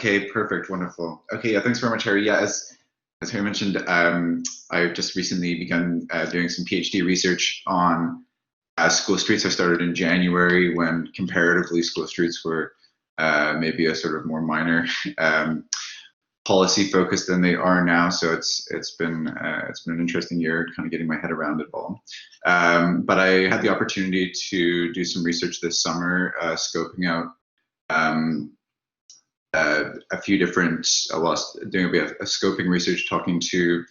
Okay, perfect, wonderful. Okay, yeah, thanks very much, Harry. Yeah, as Harry mentioned, I've just recently begun doing some PhD research on school streets. I started in January when comparatively school streets were maybe a sort of more minor policy focused than they are now. So it's been an interesting year, kind of getting my head around it all. But I had the opportunity to do some research this summer, scoping out a few different, doing a bit of scoping research, talking to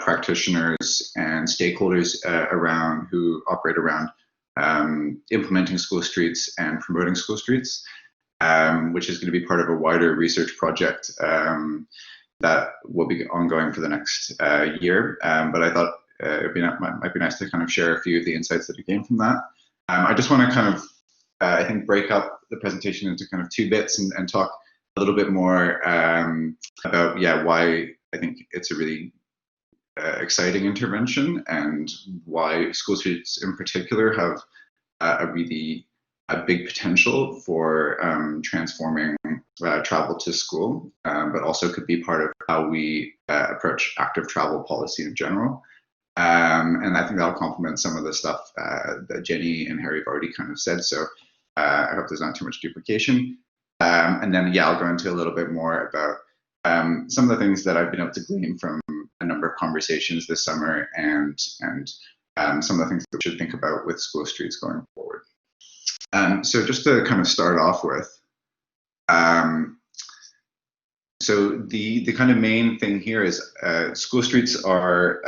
practitioners and stakeholders around who operate around implementing school streets and promoting school streets, which is going to be part of a wider research project that will be ongoing for the next year. But I thought it might be nice to kind of share a few of the insights that I gained from that. I just want to kind of, I think, break up the presentation into kind of two bits and talk a little bit more about, why I think it's a really exciting intervention and why school streets in particular have a really big potential for transforming travel to school, but also could be part of how we approach active travel policy in general. And I think that'll complement some of the stuff that Jenny and Harry have already kind of said. So I hope there's not too much duplication. And then, I'll go into a little bit more about some of the things that I've been able to glean from a number of conversations this summer and some of the things that we should think about with school streets going forward. So just to kind of start off with, so the kind of main thing here is school streets are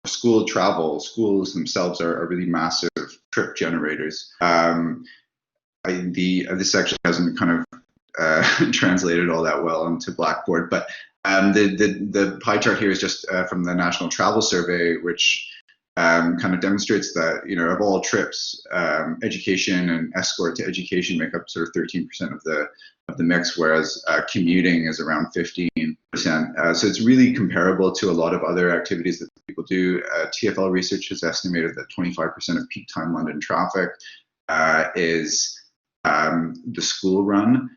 school travel. Schools themselves are really massive trip generators. This actually hasn't kind of translated all that well into Blackboard, but the pie chart here is just from the National Travel Survey, which kind of demonstrates that, of all trips, education and escort to education make up sort of 13% of the mix, whereas commuting is around 15%. So it's really comparable to a lot of other activities that people do. TfL research has estimated that 25% of peak time London traffic is the school run.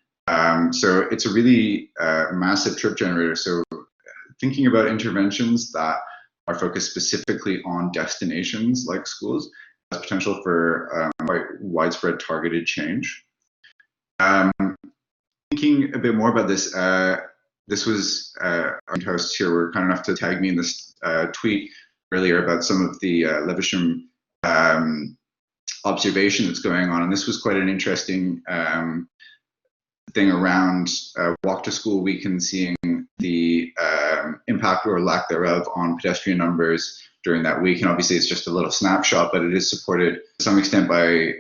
So it's a really massive trip generator. So thinking about interventions that are focused specifically on destinations like schools has potential for quite widespread targeted change. Thinking a bit more about this, this was our hosts here were kind enough to tag me in this tweet earlier about some of the Levisham observation that's going on, and this was quite an interesting thing around walk to school week and seeing the impact or lack thereof on pedestrian numbers during that week. And obviously it's just a little snapshot, but it is supported to some extent by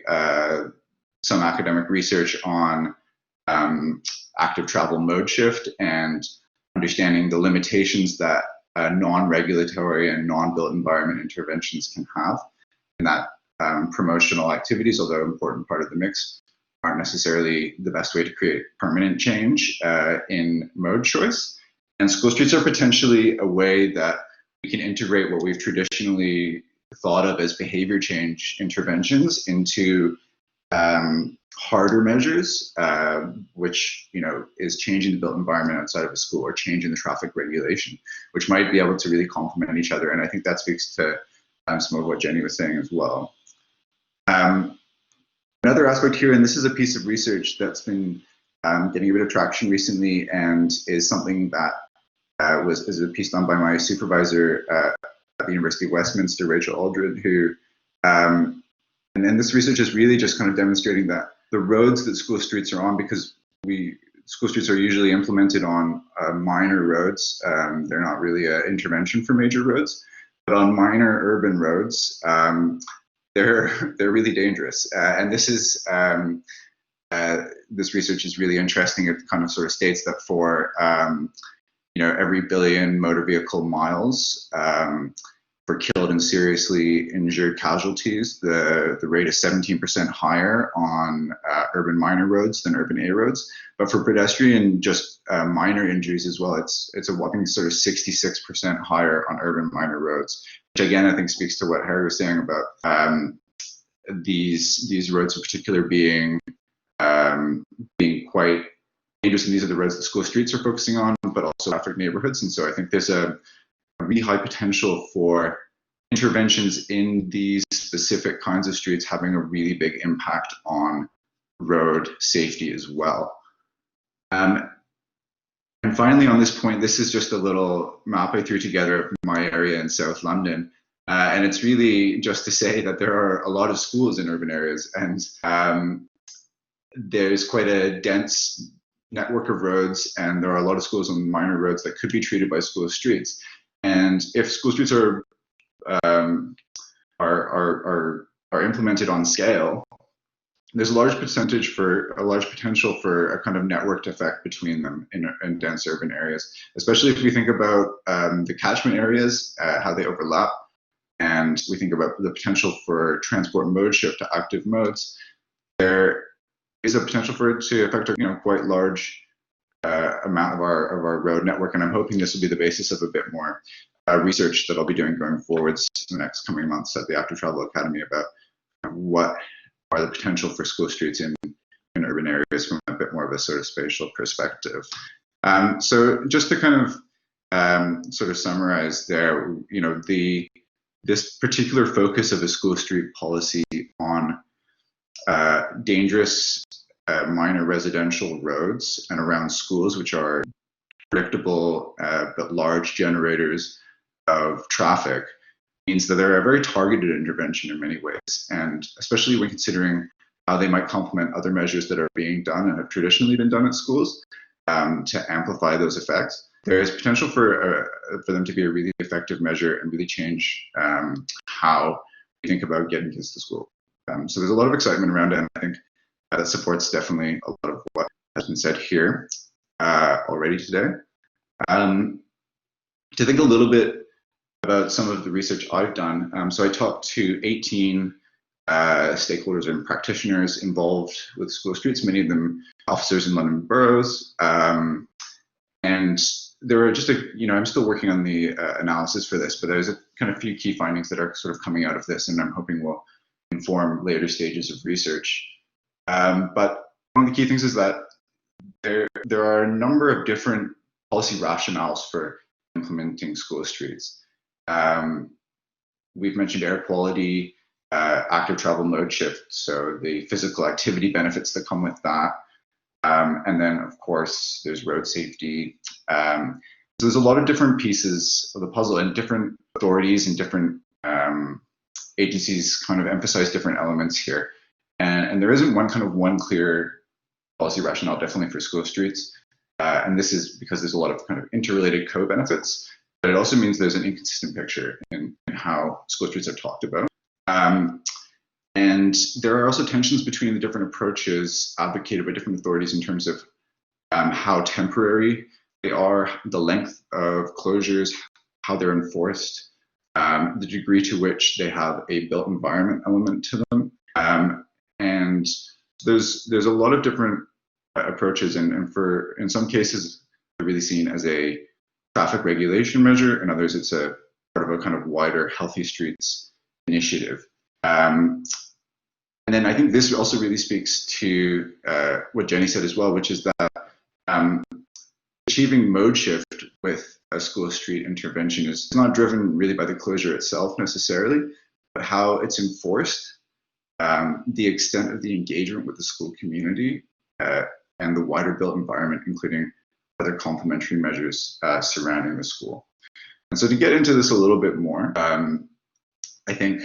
some academic research on active travel mode shift and understanding the limitations that non-regulatory and non-built environment interventions can have, and that promotional activities, although an important part of the mix, aren't necessarily the best way to create permanent change in mode choice. And school streets are potentially a way that we can integrate what we've traditionally thought of as behavior change interventions into harder measures, which is changing the built environment outside of a school or changing the traffic regulation, which might be able to really complement each other. And I think that speaks to some of what Jenny was saying as well. Another aspect here, and this is a piece of research that's been getting a bit of traction recently, and is something that is a piece done by my supervisor at the University of Westminster, Rachel Aldred, who, and this research is really just kind of demonstrating that the roads that school streets are on, because school streets are usually implemented on minor roads, they're not really an intervention for major roads, but on minor urban roads, they're really dangerous. And this is this research is really interesting. It kind of sort of states that for every billion motor vehicle miles for killed and seriously injured casualties, the rate is 17% higher on urban minor roads than urban A roads. But for pedestrian just minor injuries as well, it's a whopping sort of 66% higher on urban minor roads, which again I think speaks to what Harry was saying about these roads in particular being quite dangerous, and these are the roads that school streets are focusing on, but also traffic neighborhoods. And so I think there's a really high potential for interventions in these specific kinds of streets having a really big impact on road safety as well. And finally, on this point, this is just a little map I threw together of my area in South London. And it's really just to say that there are a lot of schools in urban areas, and there's quite a dense network of roads, and there are a lot of schools on minor roads that could be treated by school streets. And if school streets are implemented on scale, there's a large potential for a kind of networked effect between them in dense urban areas, especially if we think about the catchment areas, how they overlap, and we think about the potential for transport mode shift to active modes. There is a potential for it to affect a quite large amount of our road network, and I'm hoping this will be the basis of a bit more research that I'll be doing going forwards in the next coming months at the Active Travel Academy about what are the potential for school streets in urban areas from a bit more of a sort of spatial perspective. So just to kind of sort of summarize there, this particular focus of a school street policy on dangerous minor residential roads and around schools, which are predictable but large generators of traffic, means that they're a very targeted intervention in many ways, and especially when considering how they might complement other measures that are being done and have traditionally been done at schools to amplify those effects. There is potential for them to be a really effective measure and really change how we think about getting kids to school. So there's a lot of excitement around it, and I think that supports definitely a lot of what has been said here already today. To think a little bit about some of the research I've done, so I talked to 18 stakeholders and practitioners involved with school streets, many of them officers in London boroughs, and there were just I'm still working on the analysis for this, but there's a kind of few key findings that are sort of coming out of this, and I'm hoping will inform later stages of research. But one of the key things is that there are a number of different policy rationales for implementing school streets. We've mentioned air quality, active travel mode shift, so the physical activity benefits that come with that. And then, of course, there's road safety. So there's a lot of different pieces of the puzzle, and different authorities and different agencies kind of emphasize different elements here. And there isn't one clear policy rationale, definitely for school streets. And this is because there's a lot of kind of interrelated co-benefits, but it also means there's an inconsistent picture in how school streets are talked about. And there are also tensions between the different approaches advocated by different authorities in terms of how temporary they are, the length of closures, how they're enforced, the degree to which they have a built environment element to them. And there's a lot of different approaches, and in some cases they're really seen as a traffic regulation measure, in others it's a part of a kind of wider healthy streets initiative. And then I think this also really speaks to what Jenny said as well, which is that achieving mode shift with a school street intervention is not driven really by the closure itself necessarily, but how it's enforced, the extent of the engagement with the school community, and the wider built environment, including other complementary measures surrounding the school. And so to get into this a little bit more, I think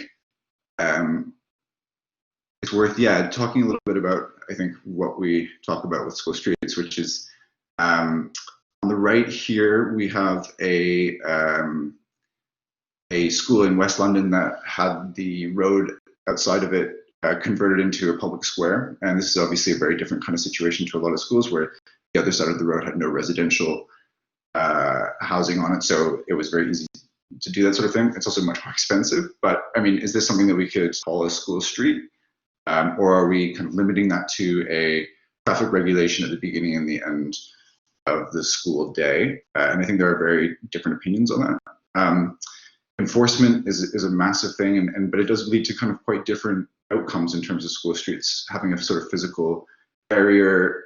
it's worth, talking a little bit about, I think, what we talk about with school streets, which is on the right here, we have a school in West London that had the road outside of it converted into a public square. And this is obviously a very different kind of situation to a lot of schools where the other side of the road had no residential housing on it. So it was very easy to do that sort of thing. It's also much more expensive. But I mean, is this something that we could call a school street? Or are we kind of limiting that to a traffic regulation at the beginning and the end of the school day? And I think there are very different opinions on that. Enforcement is a massive thing, but it does lead to kind of quite different outcomes in terms of school streets having a sort of physical barrier,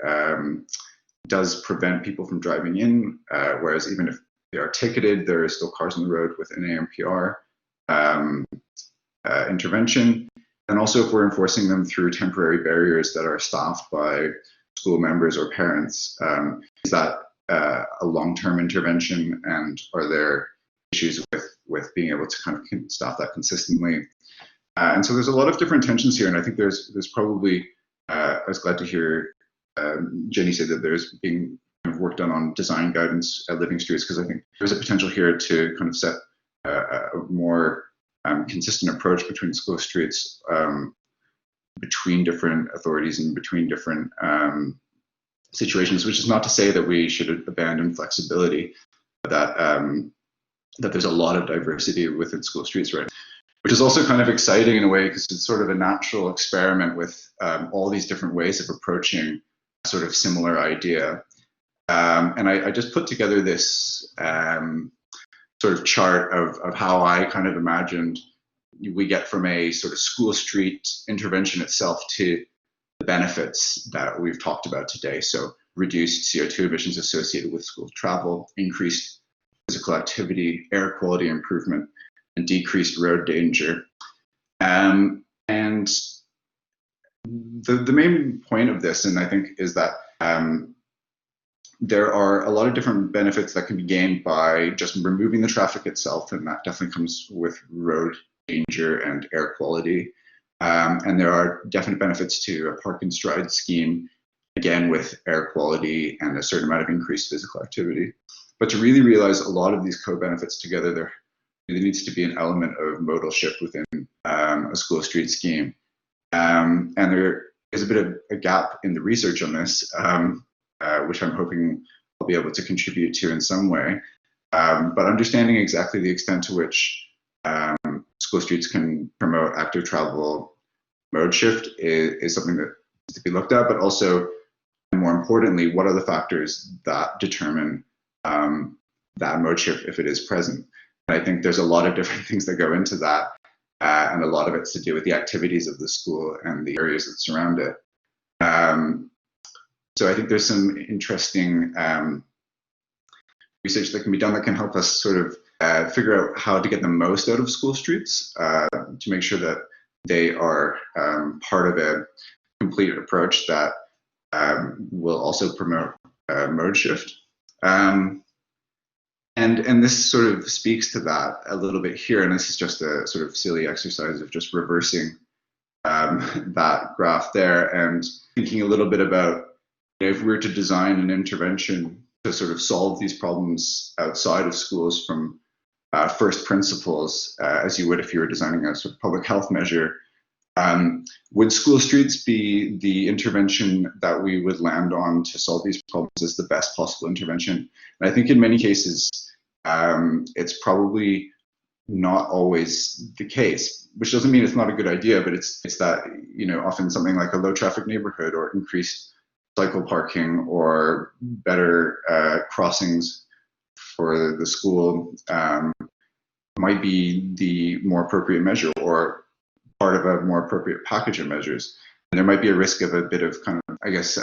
does prevent people from driving in, whereas even if they are ticketed, there are still cars on the road with an AMPR intervention. And also if we're enforcing them through temporary barriers that are staffed by school members or parents, is that a long-term intervention, and are there issues with being able to kind of staff that consistently? And so there's a lot of different tensions here, and I think there's probably, I was glad to hear Jenny say that there's being kind of work done on design guidance at Living Streets, because I think there's a potential here to kind of set a more consistent approach between school streets, between different authorities and between different situations, which is not to say that we should abandon flexibility, but that there's a lot of diversity within school streets, right? Which is also kind of exciting in a way, because it's sort of a natural experiment with all these different ways of approaching a sort of similar idea. And I just put together this sort of chart of how I kind of imagined we get from a sort of school street intervention itself to the benefits that we've talked about today. So reduced CO2 emissions associated with school travel, increased physical activity, air quality improvement, and decreased road danger. And the main point of this, and I think, is that there are a lot of different benefits that can be gained by just removing the traffic itself, and that definitely comes with road danger and air quality. And there are definite benefits to a park and stride scheme, again with air quality and a certain amount of increased physical activity. But to really realize a lot of these co-benefits together, there needs to be an element of modal shift within a school street scheme. And there is a bit of a gap in the research on this, which I'm hoping I'll be able to contribute to in some way. But understanding exactly the extent to which school streets can promote active travel mode shift is something that needs to be looked at, but also, and more importantly, what are the factors that determine that mode shift if it is present? And I think there's a lot of different things that go into that, and a lot of it's to do with the activities of the school and the areas that surround it. So I think there's some interesting research that can be done that can help us sort of figure out how to get the most out of school streets, to make sure that they are part of a complete approach that will also promote mode shift. And this sort of speaks to that a little bit here, and this is just a sort of silly exercise of just reversing that graph there and thinking a little bit about, if we were to design an intervention to sort of solve these problems outside of schools from first principles, as you would if you were designing a sort of public health measure, would school streets be the intervention that we would land on to solve these problems as the best possible intervention? And I think in many cases, it's probably not always the case, which doesn't mean it's not a good idea, but it's that, you know, often something like a low traffic neighborhood or increased cycle parking or better crossings for the school might be the more appropriate measure, or part of a more appropriate package of measures. And there might be a risk of a bit of kind of, I guess,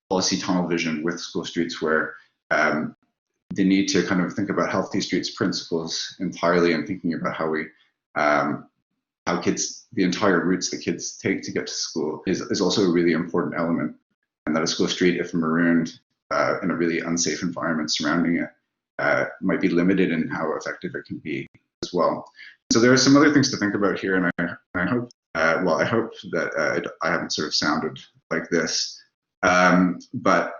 policy tunnel vision with school streets, where the need to kind of think about healthy streets principles entirely, and thinking about how we, how kids, the entire routes that kids take to get to school is also a really important element. And that a school street, if marooned in a really unsafe environment surrounding it, might be limited in how effective it can be as well. So there are some other things to think about here, and I hope, well, I hope that I haven't sort of sounded like this, but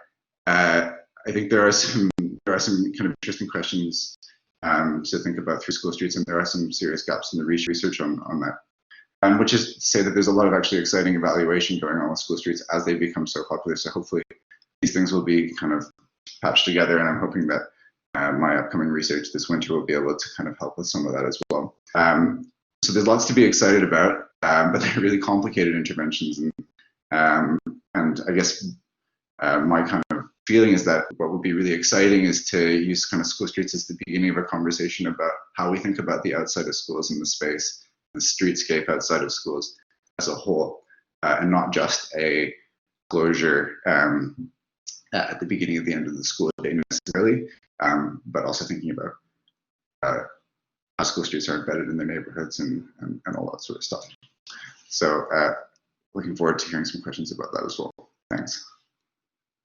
I think there are some kind of interesting questions to think about through school streets, and there are some serious gaps in the research on that, which is to say that there's a lot of actually exciting evaluation going on with school streets as they become so popular. So hopefully these things will be kind of patched together, and I'm hoping that my upcoming research this winter will be able to kind of help with some of that as well. So there's lots to be excited about, but they're really complicated interventions, and I guess my kind of feeling is that what would be really exciting is to use kind of school streets as the beginning of a conversation about how we think about the outside of schools and the space, the streetscape outside of schools as a whole, and not just a closure at the beginning of the end of the school day necessarily, but also thinking about how school streets are embedded in their neighborhoods and all that sort of stuff. So looking forward to hearing some questions about that as well. Thanks.